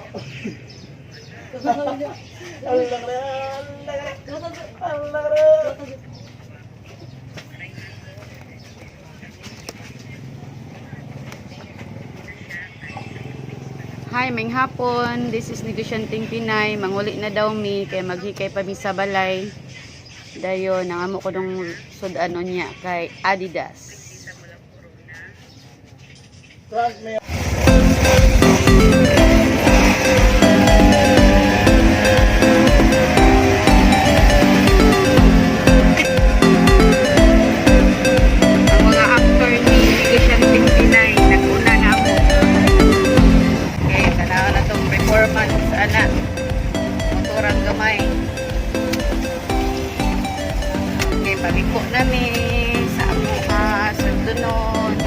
Hi, may hapon. This is Negosyanting Pinay. Manguli na daw mi kay maghikay pa mi sa balay. Dayon nang amo ko dong sudanon niya kay Adidas. Paliko namin sa amuha, sa dunon.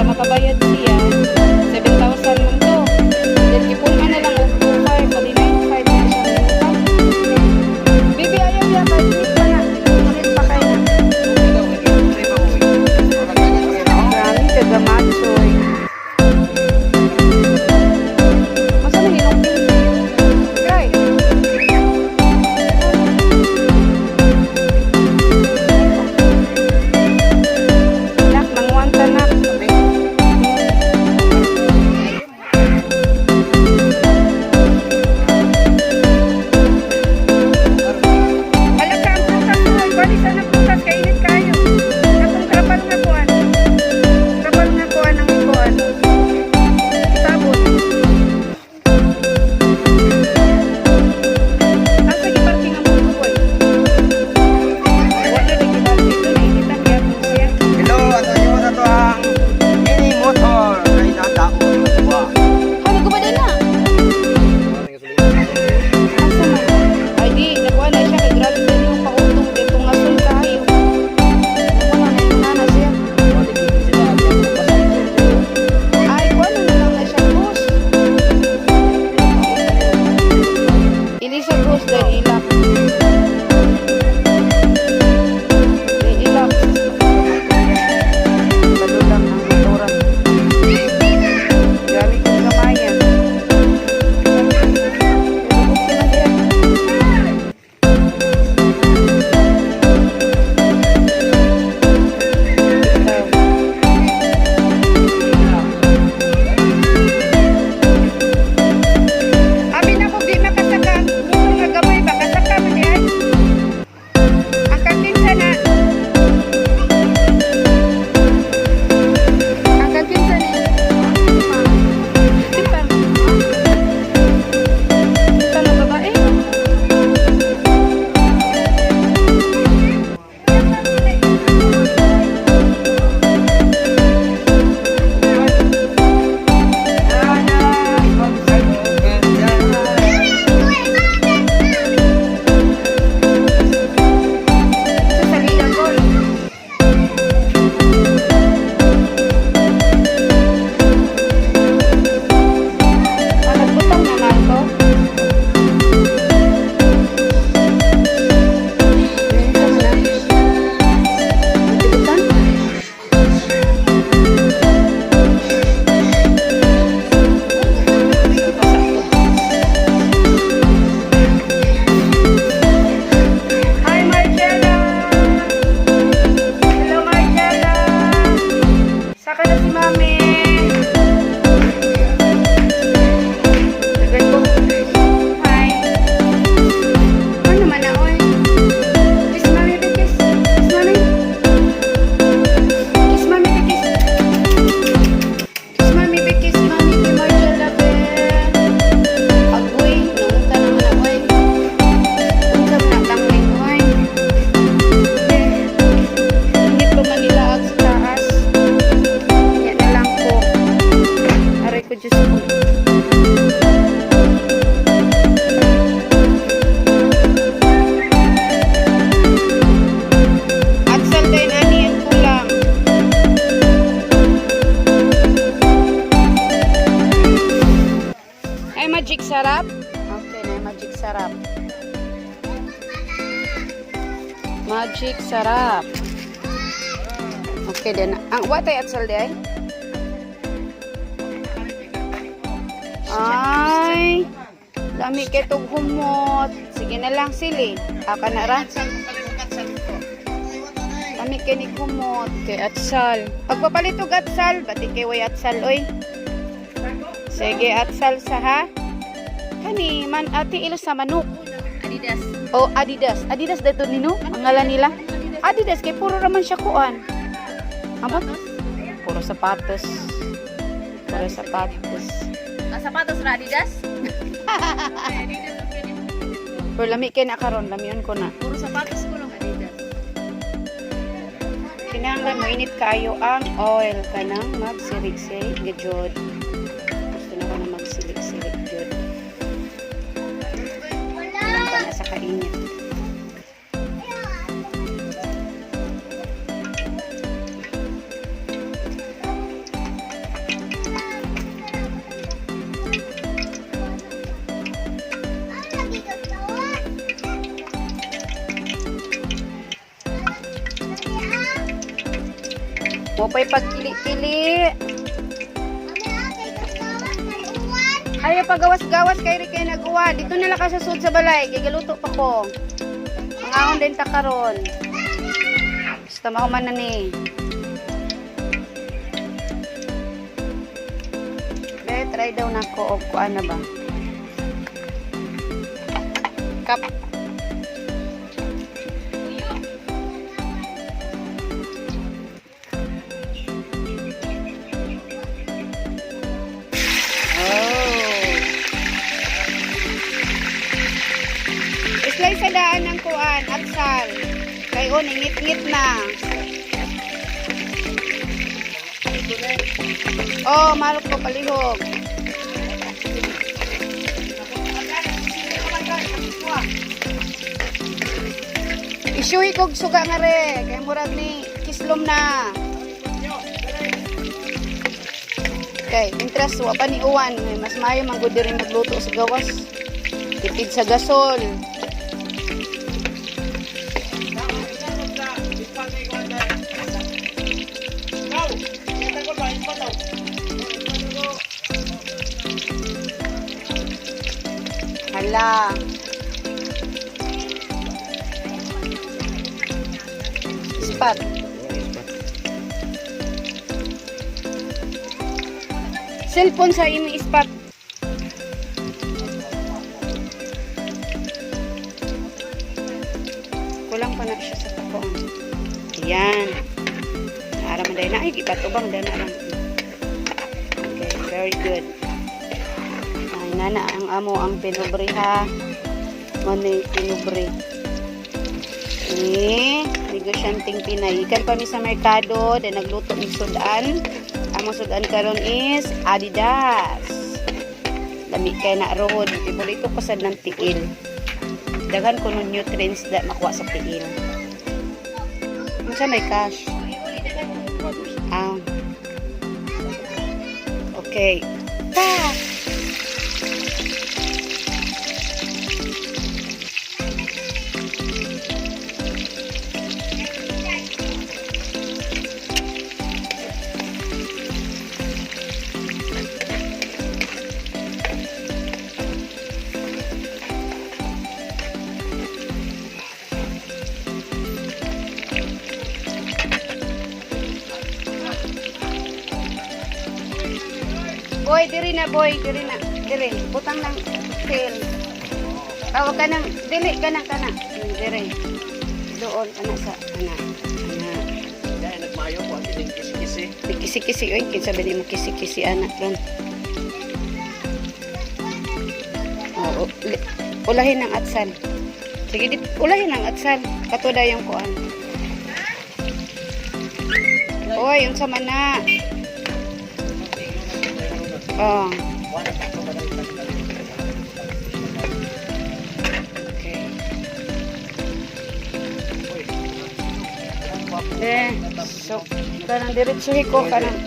Makabayad siya 7,000 lang to. Then ipulman na lang og 2,500 pati 9,500 na siya utang. Bibi ayaw niya kahit pa na. Ulit pa kayo na. Marami kagamatsoy. Masa nang ilong try. Nak, mangwanta nak. Magic sarap? Okay na, magic sarap. Magic sarap. Okay din. Ang watay at saldi ay? Ay, lami ketog humot. Sige na lang sili. Aka na ra. Lami kinig humot. Kay atsal. Pagpapalit og atsal, bati kay way atsal oy. Sige, atsal sa ha. Kani man ati ilo sa manok. Adidas. Oh, Adidas. Adidas dito nino? Ang ngalan nila? Adidas kay puro raman siya kuan. Amo? Puro sapatos. Puro sapatos. Sapatos ra Adidas? Pero lami kay na karon, lamion ko na. Puro sapatos ko lang Adidas. Kinahanglan mo init kayo ang oil kanang magsirik-sirik gajud. Gusto na ko na magsirik-sirik gajud. Wala pa na sa kainit. Mo pa'y pagkili-kili. Ayaw pagawas-gawas kay Rick kay nagawa. Dito nila ka sa sud sa balay. Kay galuto pa ko. Ang ahon din takaron. Basta mahuman na ni. Try daw na ko o kuan na ba? Kap. Slice sa daan ng kuan, atsal. Kay o, ngit-ngit na. Oh, malok ko palihog. Isuhi kog suga nga re. Kay murag ni kislom na. Okay, interest wa pa ni uwan. Mas maayo man gud diri magluto sa gawas. Tipid sa gasol. Hala. Ispat. Cellphone sa imong ispat. Kulang pa na siya sa takoon. Ayan. Naaraman dahil na. Ay, ibatubang dahil na lang. Okay, very good. Ay, nana, ang amo ang pinubre ha. Manoy pinubre. Negosyanting Pinay. Ikan pa mi sa merkado. Dahil nagluto ng sudan. Ang sudan karon is Adidas. Lami kay na road. Paborito ko sad ng tiil. Daghan ko ng nutrients na makuha sa tiil. Unsa may cash? Ah. Okay. Ta. Boy, diri na boy, diri na. Diri, butang ng tiil. Tawag ka nang, dili ka na. Diri. Doon, sa, Dahil nagmayo ko, ang tiling kisi-kisi. Kisi-kisi, oy. Kinsa ba mo kisi-kisi, anak, ron. Oo, ulahin ng atsal. Sige, ulahin ng atsal. Katuda yung kuan. Oy, yung sama na. Oh. Okay. So, kanang diretsuhi ko kanang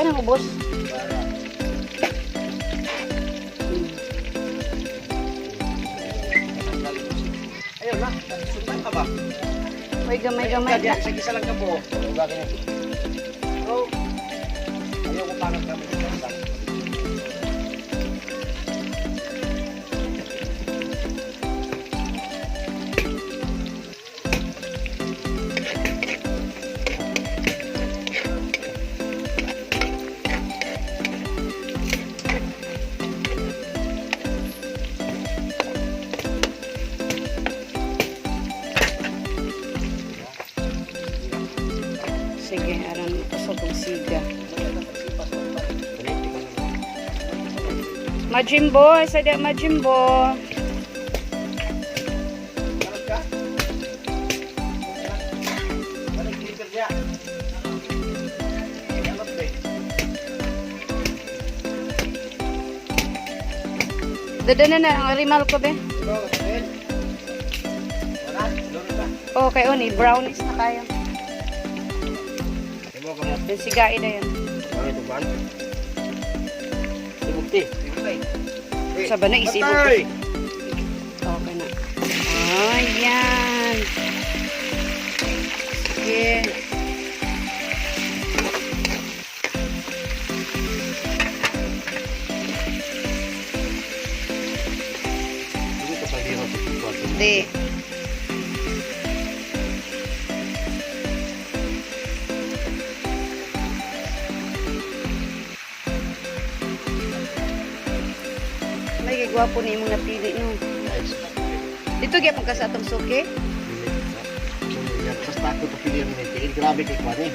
nang ubos. Ayun na, sundan ka ba? May gamay-gamay na. Isa lang ka po. So, ayaw ko parang kami. Sige, aran usog og siga. Majimbo, sa dia majimbo. Dada na ang arimal ko be. Okay, oni brownies na kayo. Yung sigain na yan. Sa ba na isipin ko? Okay na. Ayan. Sige. Hindi. May gwapo ni mong napili no. Dito gyapon ka sa atong suki. Basta ako to pilihan ni tiil. Grabe kay kwan eh.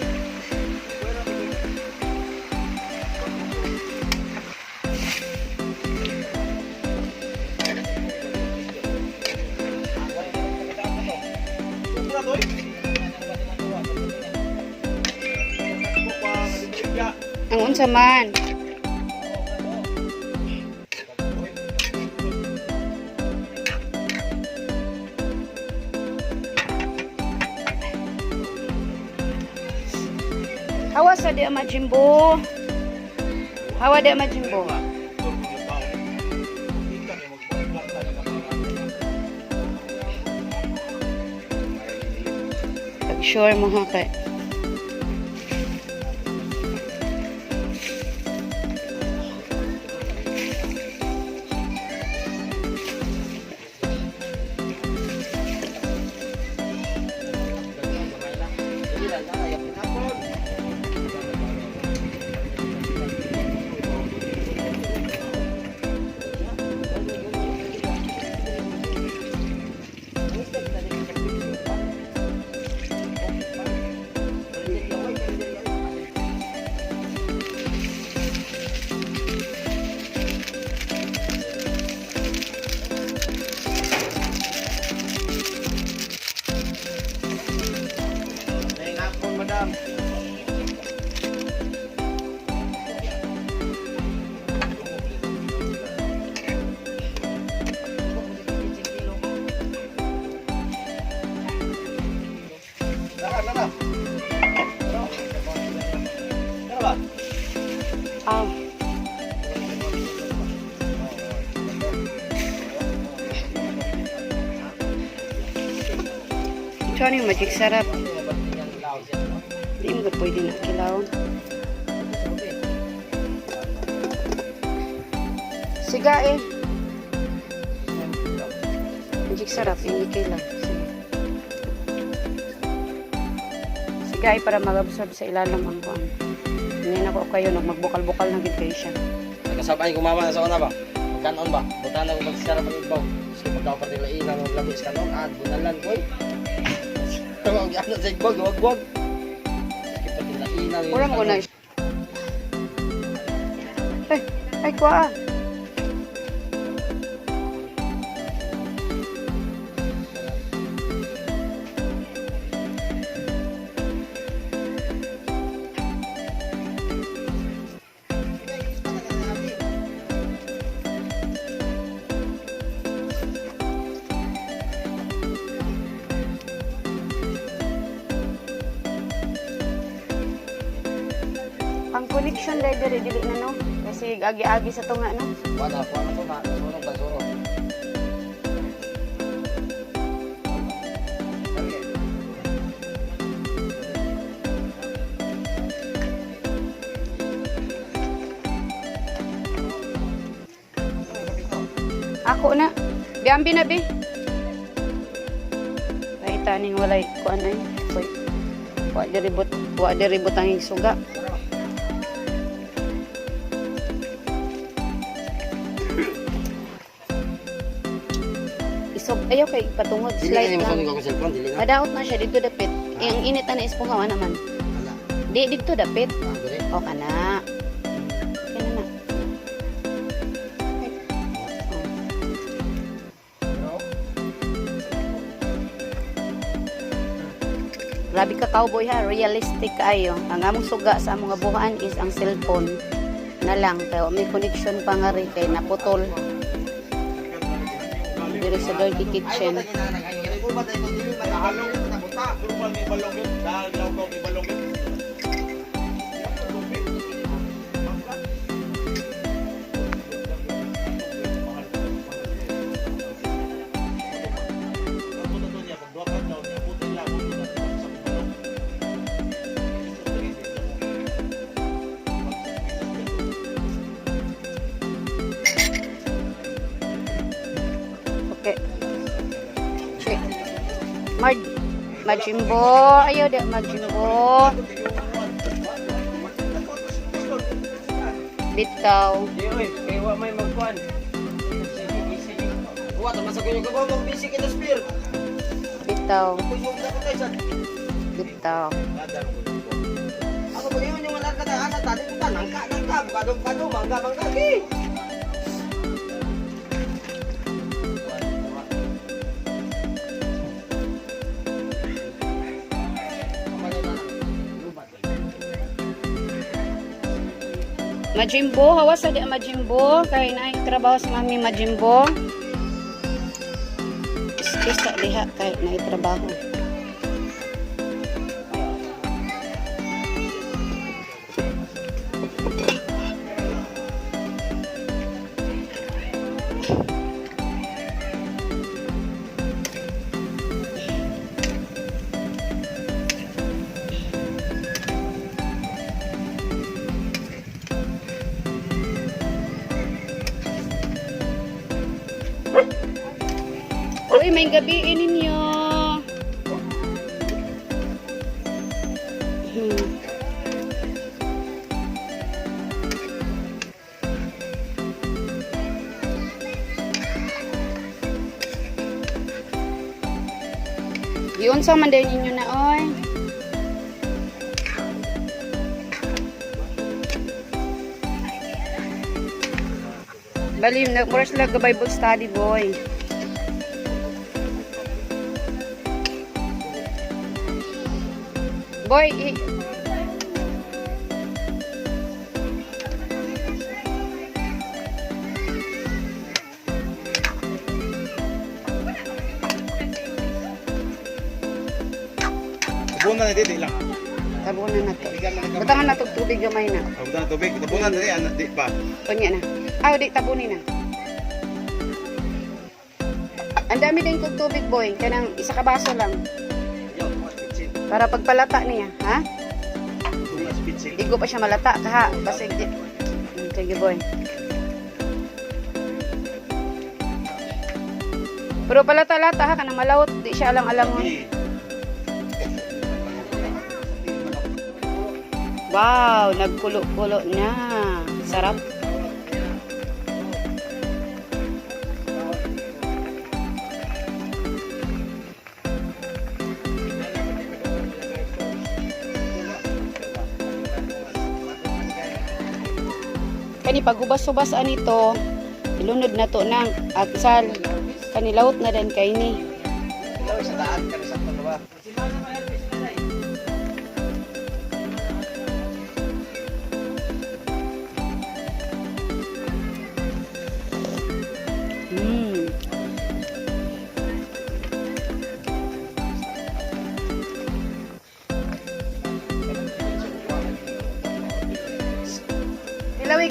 Ang unsa man. Hawa sa di majimbo. Hawa di majimbo. Pag-sure mo ha kay. Ito ano yung magic sarap. Hindi mo ka pwede na kilawon. Siga eh. Magic sarap, hindi kilaw. Siga eh para mag-absorb sa ilalim ang kuwan. Hindi na ko kayo magbukal-bukal na gid kayo siya. Nagkasabay ko mama sa una ba? Magkanon ba? Buta na ko magsarap ang ibaw. Sige pagka nila ina ng labis kanon at bunalan ko eh. Tawag ano sa igbag, wag-wag. Sige pag nila ina. Kurang ko na. Ay kuha. Ang kulit connection dahil dili na no. Kasi agi-agi sa tunga no. Wala to na. Sunog ba sunog? Ako na. Biambi na, bi. Ay, taning walay. Kuan ay. Wa diribot ang suga. Isog. Ayaw kay patungod. Dili na Slide mo lang. sunog ako cellphone, dili na. Madaot na siya. Dito dapit. Ang init na ispuhawa naman. Wala. Di, dito dapit. Dili. O ka na. Okay na na. Grabe ka cowboy ha, realistic kayo. Ang among suga sa among abuhan is ang cellphone na lang. Kaya may connection pa nga rin kay naputol. Diri sa dirty kitchen. Okay. Check. Majimbo. Ayaw da majimbo. Bitaw. Di oy, kay wa may magkuan. Wa ta masag yung kabaw mong busy kita spear. Bitaw. Kusog na ko tay sa. Bitaw. Ako ba yun yung anak ka asa tadi ko nangka bukado mangga di. Majimbo, hawa sa di majimbo. Kaya na yung trabaho si mami majimbo. Isa diha kaya na yung trabaho. Uy, may gabiin ninyo. Yun sa manday ninyo na, oy. Bali, nag-course lang Bible study, boy. Boy, Tabunan na dito lang. tabunan na to. Butangan na to tubig gamay na. Tabunan na tubig. Tabunan na rin. Di pa. Kunya na. Di tabunin na. Ang dami din kong tubig, boy. Kanang isa ka baso lang. Para pagpalata niya, ha? Di ko pa siya malata, ha? Kasi, sige, boy. Pero palata-lata, ha? Kanang malawot. Di siya alang-alangon. Wow, nagkulo-kulo na. Sarap. Kani pagubas-ubas anito, ilunod na to ng agsal. Kanilawot na din kay ni. Ikaw sa daan kami sa ba?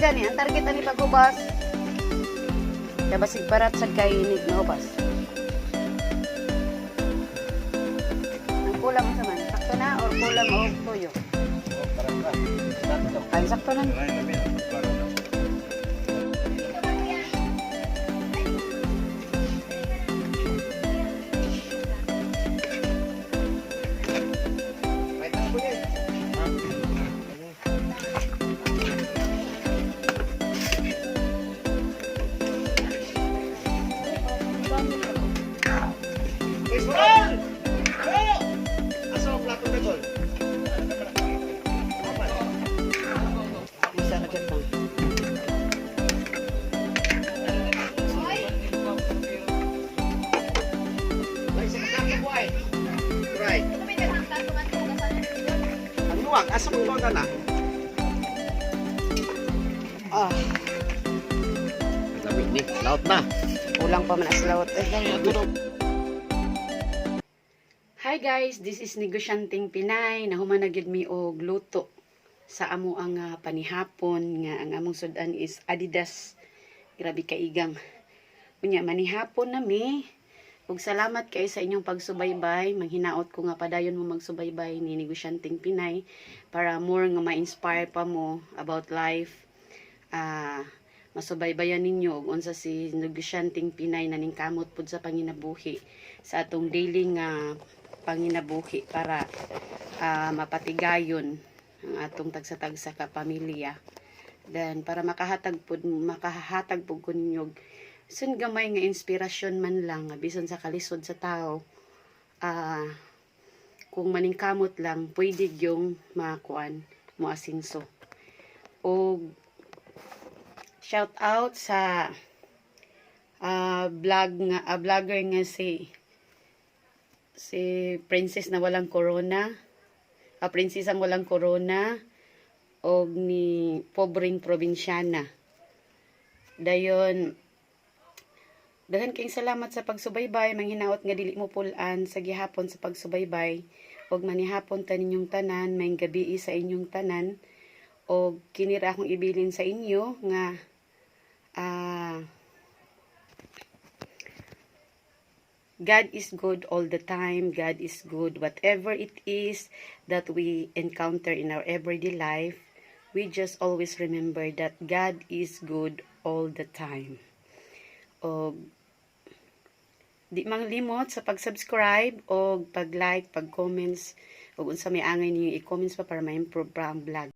gani, ang target ani pagubas. Kaya basig parat sa kainig na ubas. Ang kulang sa man, sakto na or kulang o tuyo? Oh, para. Sakto. Ay, sakto na. Ay, namin. Para na. May tanong po niya. Baseball! Go! Asa ang plato na gol? Isa na dyan lang. Ay, sa plato po ay. Right. Ang luwag, asa mo luwag ka na? Ah, Lamig ni, laot na. kulang pa man as lawot. Hi guys, this is Negosyanting Pinay. Nahuman na gyud mi og luto sa amo ang panihapon nga ang among sudan is Adidas. Grabe kaigang. Unya manihapon na mi. Ug salamat kay sa inyong pagsubaybay. Manghinaot ko nga padayon mo magsubaybay ni Negosyanting Pinay para more nga ma-inspire pa mo about life. Masubaybayan ninyo og unsa si Negosyanting Pinay naningkamot pud sa panginabuhi sa atong daily nga panginabuhi para mapatigayon ang atong tagsa-tagsa ka pamilya. Then para makahatag pud ko ninyo sun gamay nga inspirasyon man lang bisan sa kalisod sa tao. Kung maningkamot lang pwede gyung makuan mo asinso. O shout out sa vlogger nga si Princess na walang corona, prinsesang walang corona, o ni pobreng probinsyana. Dayon, dahan kayong salamat sa pagsubaybay, manghinaot nga dili mo pulan sa gihapon sa pagsubaybay, og manihapon ta ninyong tanan, may gabi sa inyong tanan, og kinira akong ibilin sa inyo nga God is good all the time. God is good. Whatever it is that we encounter in our everyday life, we just always remember that God is good all the time. O di manglimot sa pag-subscribe o pag-like, pag-comments, o unsa may angay niyo i-comments pa para ma-improve pa ang vlog.